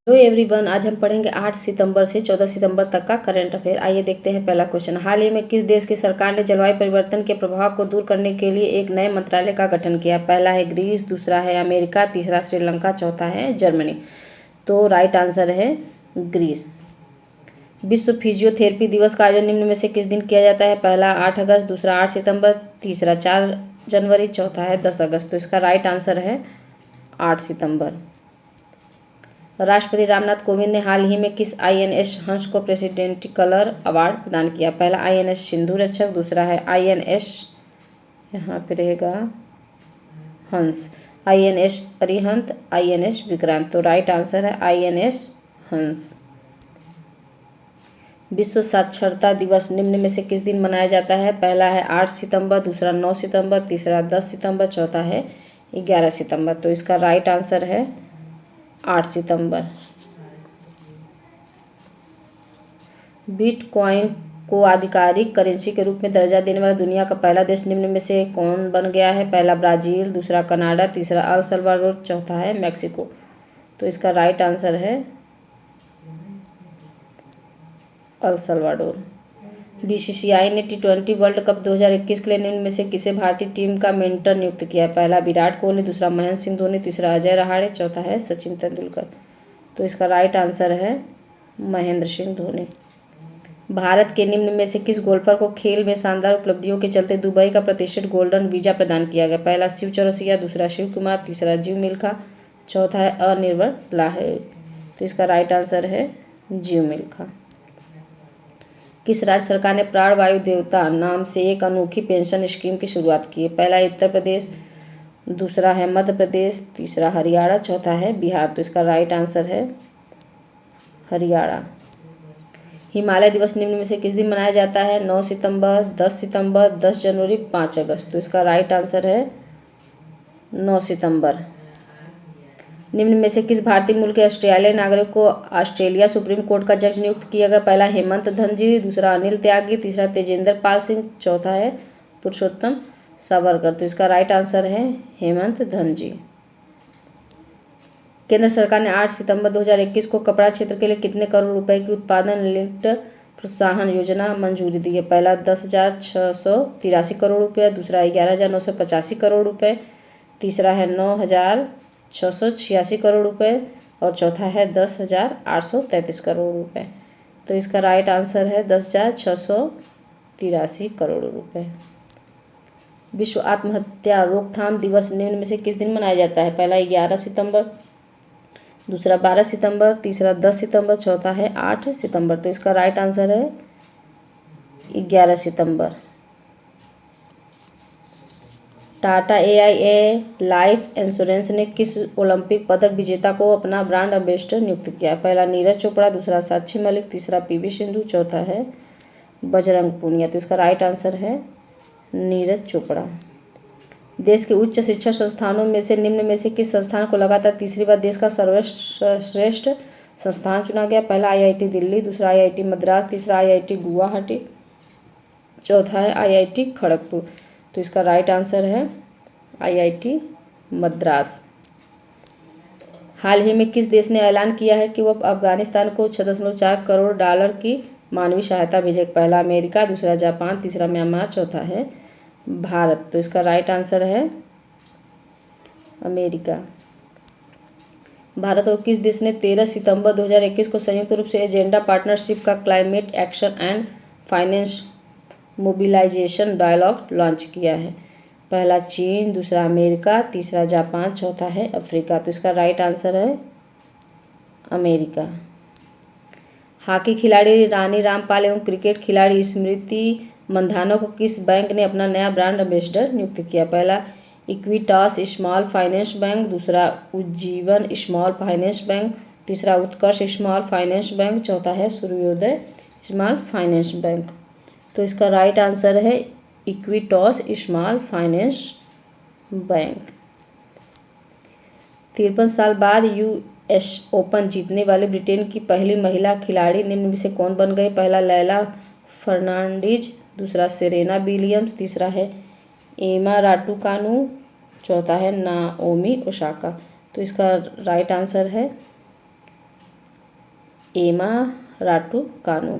Hello everyone, आज हम पढ़ेंगे 8 सितंबर से 14 सितंबर तक का करंट अफेयर। आइए देखते हैं पहला क्वेश्चन। हाल ही में किस देश की सरकार ने जलवायु परिवर्तन के प्रभाव को दूर करने के लिए एक नए मंत्रालय का गठन किया? पहला है ग्रीस, दूसरा है अमेरिका, तीसरा श्रीलंका, चौथा है जर्मनी। तो राइट आंसर है ग्रीस। विश्व फिजियोथेरेपी दिवस का आयोजन निम्न में से किस दिन किया जाता है? पहला 8 अगस्त, दूसरा 8 सितंबर, तीसरा 4 जनवरी, चौथा है 10 अगस्त। तो इसका राइट आंसर है 8 सितंबर। राष्ट्रपति रामनाथ कोविंद ने हाल ही में किस आईएनएस हंस को प्रेसिडेंट कलर अवार्ड प्रदान किया? पहला आईएनएस सिंधु रक्षक, दूसरा है आईएनएस, यहाँ पे रहेगा हंस, आईएनएस अरिहंत, आईएनएस विक्रांत। तो राइट आंसर है आईएनएस हंस। विश्व साक्षरता दिवस निम्न में से किस दिन मनाया जाता है? पहला है 8 सितंबर, दूसरा 9 सितंबर, तीसरा 10 सितंबर, चौथा है 11 सितंबर। तो इसका राइट आंसर है 8 सितंबर। बिटकॉइन को आधिकारिक करेंसी के रूप में दर्जा देने वाला दुनिया का पहला देश निम्न में से कौन बन गया है? पहला ब्राजील, दूसरा कनाडा, तीसरा अल सल्वाडोर, चौथा है मैक्सिको। तो इसका राइट आंसर है अल सल्वाडोर। बीसीसीआई ने T20 वर्ल्ड कप 2021 के लिए निम्न में से किसे भारतीय टीम का मेंटर नियुक्त किया? पहला विराट कोहली, दूसरा महेंद्र सिंह धोनी, तीसरा अजय रहाणे, चौथा है सचिन तेंदुलकर। तो इसका राइट आंसर है महेंद्र सिंह धोनी। भारत के निम्न में से किस गोल्फर को खेल में शानदार उपलब्धियों के चलते दुबई का प्रतिष्ठित गोल्डन वीजा प्रदान किया गया? पहला शिव चौरसिया, दूसरा शिव कुमार, तीसरा जीव मिल्खा, चौथा है अनिर्बन लाहिड़ी। तो इसका राइट आंसर है जीव मिल्खा। किस राज्य सरकार ने प्राणवायु देवता नाम से एक अनोखी पेंशन स्कीम की शुरुआत की है? पहला है उत्तर प्रदेश, दूसरा है मध्य प्रदेश, तीसरा हरियाणा, चौथा है बिहार। तो इसका राइट आंसर है हरियाणा। हिमालय दिवस निम्न में से किस दिन मनाया जाता है? 9 सितंबर, 10 सितंबर, 10 जनवरी, 5 अगस्त। तो इसका राइट आंसर है 9 सितंबर। निम्न में से किस भारतीय मूल के ऑस्ट्रेलियाई नागरिक को ऑस्ट्रेलिया सुप्रीम कोर्ट का जज नियुक्त किया गया? पहला हेमंत धनजी, दूसरा अनिल त्यागी, तीसरा तेजेंद्र पाल सिंह, चौथा है पुरुषोत्तम सावरकर। तो इसका राइट आंसर है हेमंत धनजी। केंद्र सरकार ने 8 सितंबर 2021 को कपड़ा क्षेत्र के लिए कितने करोड़ रुपए की उत्पादन लिंक्ड प्रोत्साहन योजना मंजूरी दी है? पहला 10,683 करोड़ रुपये, दूसरा 11,985 करोड़ रुपये, तीसरा है 9,686 करोड़ रुपये और चौथा है 10,833 करोड़ रुपये। तो इसका राइट आंसर है 10,683 करोड़ रुपये। विश्व आत्महत्या रोकथाम दिवस निम्न में से किस दिन मनाया जाता है? पहला 11 सितंबर, दूसरा 12 सितंबर, तीसरा 10 सितंबर, चौथा है 8 सितंबर। तो इसका राइट आंसर है 11 सितंबर। टाटा AIA लाइफ इंश्योरेंस ने किस ओलंपिक पदक विजेता को अपना ब्रांड एम्बेसडर नियुक्त किया? पहला नीरज चोपड़ा, दूसरा साक्षी मलिक, तीसरा PV सिंधु, चौथा है बजरंग पूनिया। तो इसका राइट आंसर है नीरज चोपड़ा। देश के उच्च शिक्षा संस्थानों में से निम्न में से किस संस्थान को लगातार तीसरी बार देश का सर्वश्रेष्ठ संस्थान चुना गया? पहला IIT दिल्ली, दूसरा IIT मद्रास, तीसरा IIT गुवाहाटी, चौथा है IIT खड़गपुर। तो इसका राइट आंसर है IIT मद्रास। हाल ही में किस देश ने ऐलान किया है कि वह अफगानिस्तान को $6.4 करोड़ की मानवीय सहायता भेजेगा? पहला अमेरिका, दूसरा जापान, तीसरा म्यांमार, चौथा है भारत। तो इसका राइट आंसर है अमेरिका। भारत और किस देश ने 13 सितंबर 2021 को संयुक्त रूप से एजेंडा पार्टनरशिप का climate action and finance mobilisation dialogue launch किया है? पहला चीन, दूसरा अमेरिका, तीसरा जापान, चौथा है अफ्रीका। तो इसका राइट आंसर है अमेरिका। हॉकी खिलाड़ी रानी रामपाल एवं क्रिकेट खिलाड़ी स्मृति मंधाना को किस बैंक ने अपना नया ब्रांड एम्बेसडर नियुक्त किया? पहला इक्विटास स्मॉल फाइनेंस बैंक, दूसरा उज्जीवन स्मॉल फाइनेंस बैंक, तीसरा उत्कर्ष स्मॉल फाइनेंस बैंक, चौथा है सूर्योदय स्मॉल फाइनेंस बैंक। तो इसका राइट आंसर है इक्विटास स्मॉल फाइनेंस बैंक। 53 साल बाद US ओपन जीतने वाली ब्रिटेन की पहली महिला खिलाड़ी निम्न में से कौन बन गई? पहला लैला फर्नांडीज, दूसरा सेरेना विलियम्स, तीसरा है एमा राटुकानु, चौथा है नाओमी ओसाका। तो इसका राइट आंसर है एमा राटू कानू।